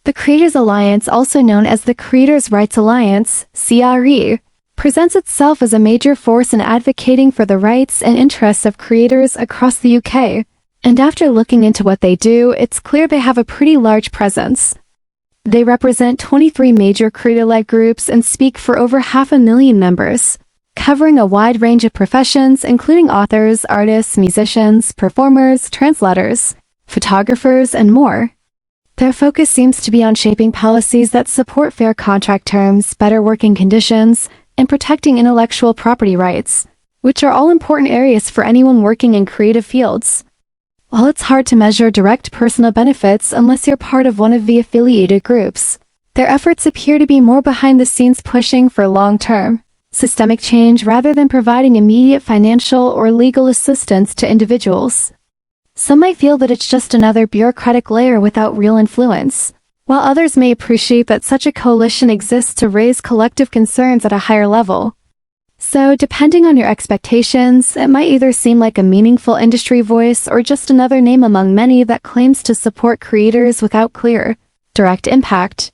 The Creators Alliance, also known as the Creators' Rights Alliance, CRE, presents itself as a major force in advocating for the rights and interests of creators across the UK. And after looking into what they do, it's clear they have a pretty large presence. They represent 23 major creator-led groups and speak for over 500,000 members, covering a wide range of professions including authors, artists, musicians, performers, translators, photographers, and more. Their focus seems to be on shaping policies that support fair contract terms, better working conditions, and protecting intellectual property rights, which are all important areas for anyone working in creative fields. While it's hard to measure direct personal benefits unless you're part of one of the affiliated groups, their efforts appear to be more behind the scenes pushing for long-term, systemic change rather than providing immediate financial or legal assistance to individuals. Some might feel that it's just another bureaucratic layer without real influence, while others may appreciate that such a coalition exists to raise collective concerns at a higher level. So, depending on your expectations, it might either seem like a meaningful industry voice or just another name among many that claims to support creators without clear, direct impact.